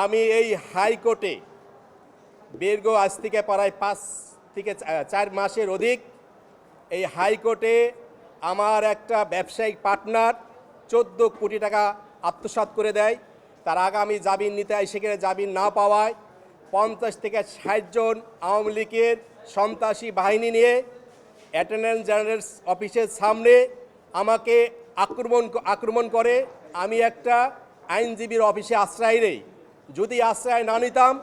আমি এই হাইকোর্টে দীর্ঘ আজ থেকে প্রায় 5 থেকে 4 মাসের অধিক এই হাইকোর্টে আমার একটা ব্যবসায়িক পার্টনার 14 কোটি টাকা আত্মসাৎ করে দেয়। তার আগামী জামিন নিতে সেখানে জামিন না পাওয়ায় 50 থেকে 60 জন আওয়ামী লীগের সন্ত্রাসী বাহিনী নিয়ে অ্যাটর্নি জেনারেল অফিসের সামনে আমাকে আক্রমণ করে। আমি একটা আইনজীবীর অফিসে আশ্রয় নেই। যদি আশ্রয় না নিতাম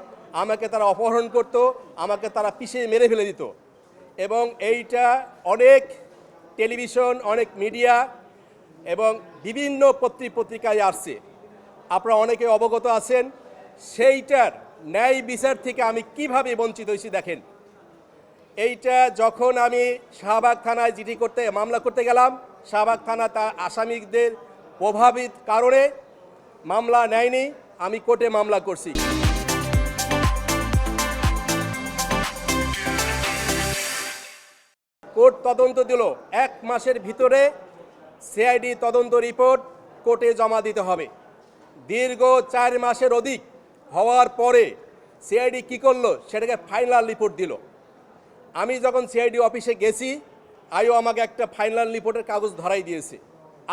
আমাকে তারা অপহরণ করত, আমাকে তারা পিষে মেরে ফেলে দিত। এবং এইটা অনেক টেলিভিশন, অনেক মিডিয়া এবং বিভিন্ন পত্রিকায় আসছে, আপনারা অনেকে অবগত আছেন। সেইটার ন্যায় বিচার থেকে আমি কিভাবে বঞ্চিত হয়েছি দেখেন। এইটা যখন আমি শাহবাগ থানায় জিডি করতে মামলা করতে গেলাম, শাহবাগ থানা তার আসামিদের প্রভাবিত কারণে মামলা নেয়নি, আমি কোর্টে মামলা করছি। কোর্ট তদন্ত দিল, 1 মাসের ভিতরে সিআইডি তদন্ত রিপোর্ট কোর্টে জমা দিতে হবে। দীর্ঘ 4 মাসের অধিক হওয়ার পরে সিআইডি কী করলো, সেটাকে ফাইনাল রিপোর্ট দিল। আমি যখন সিআইডি অফিসে গেছি, আইও আমাকে একটা ফাইনাল রিপোর্টের কাগজ ধরাই দিয়েছে,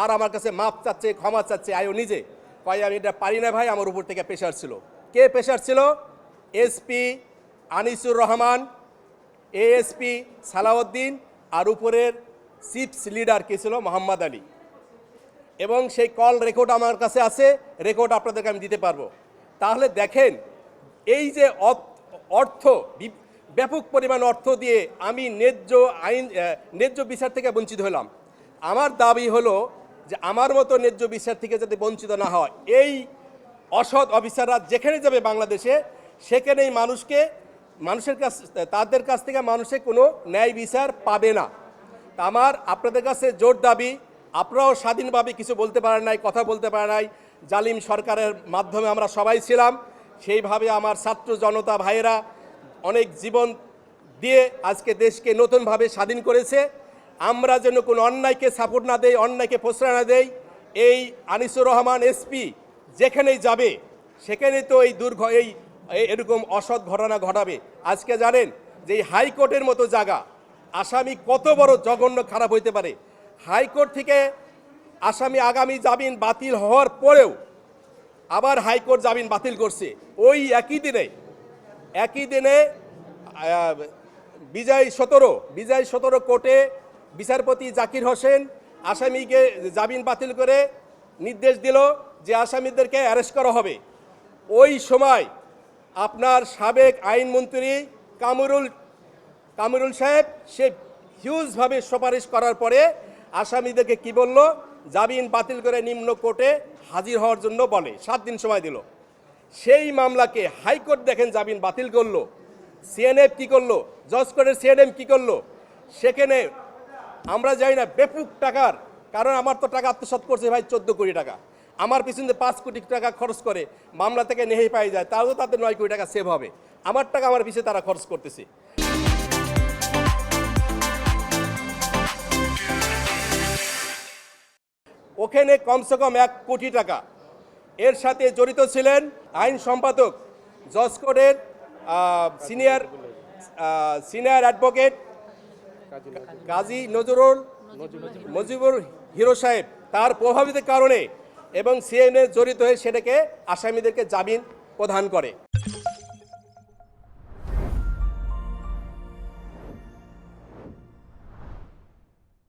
আর আমার কাছে মাপ চাচ্ছে, ক্ষমা চাচ্ছে। আইও নিজে কয় আমি এটা পারি না ভাই, আমার উপর থেকে প্রেশার ছিল। কে প্রেশার ছিল? এসপি আনিসুর রহমান, এএসপি সালাউদ্দিন, আর উপরের চিফস লিডার কে ছিল মোহাম্মদ আলী। এবং সেই কল রেকর্ড আমার কাছে আছে, রেকর্ড আপনাদেরকে আমি দিতে পারবো। তাহলে দেখেন, এই যে অর্থ, ব্যাপক পরিমাণ অর্থ দিয়ে আমি ন্যায্য বিচার থেকে বঞ্চিত হলাম। আমার দাবি হলো যে আমার মতো ন্যায্য বিচার থেকে যাতে বঞ্চিত না হয়, এই অসৎ অফিসাররা যেখানে যাবে বাংলাদেশে, সেখানেই মানুষের কাছ তাদের কাছ থেকে মানুষের কোনো ন্যায় বিচার পাবে না। আমার আপনাদের কাছে জোর দাবি, আপনারাও স্বাধীনভাবে কিছু বলতে পারেন নাই, কথা বলতে পারেন নাই। জালিম সরকারের মাধ্যমে আমরা সবাই ছিলাম, সেইভাবে আমার ছাত্র জনতা ভাইয়েরা অনেক জীবন দিয়ে আজকে দেশকে নতুনভাবে স্বাধীন করেছে। আমরা যেন কোনো অন্যায়কে সাপোর্ট না দেই, অন্যায়কে প্রশ্রয় না দেই। এই আনিসুর রহমান এসপি যেখানেই যাবে সেখানেই তো এই এরকম অসৎ ঘটনা ঘটাবে। আজকে জানেন যে এই হাইকোর্টের মতো জায়গা, আসামি কত বড় জঘন্য খারাপ হইতে পারে। হাইকোর্ট থেকে আসামি আগামী জামিন বাতিল হওয়ার পরেও আবার হাইকোর্ট জামিন বাতিল করছে। ওই একই দিনে বিজয় 17 কোর্টে বিচারপতি জাকির হোসেন আসামিকে জামিন বাতিল করে নির্দেশ দিল যে আসামিদেরকে অ্যারেস্ট করা হবে। ওই সময় আপনার সাবেক আইনমন্ত্রী কামরুল সাহেব সে হিউজভাবে সুপারিশ করার পরে আসামিদেরকে কি বলল, জামিন বাতিল করে নিম্ন কোর্টে হাজির হওয়ার জন্য বলে 7 দিন সময় দিল। সেই মামলাকে হাইকোর্ট দেখেন জামিন বাতিল করলো। সিএনএফ কি করলো, জজ কোর্টের সিএনএম কি করলো, সেখানে আমরা যাই না ব্যাপক টাকার, কারণ আমার তো টাকা আত্মসাৎ করছে ভাই 14 কোটি টাকা। আমার পিছনে 5 কোটি টাকা খরচ করে মামলা থেকে নেহে পাই যায়, তাও তাদের 9 কোটি টাকা সেভ হবে। আমার টাকা আমার পিছনে তারা খরচ করতেছে। ওখানে কমসে কম 1 কোটি টাকা এর সাথে জড়িত ছিলেন আইন সম্পাদক, জজ কোর্টের সিনিয়র অ্যাডভোকেট কাজী নজিবুর হিরো সাহেব। তার প্রভাবিত কারণে এবং সিএনএ জড়িত হয়ে সেটাকে আসামিদেরকে জামিন প্রদান করে।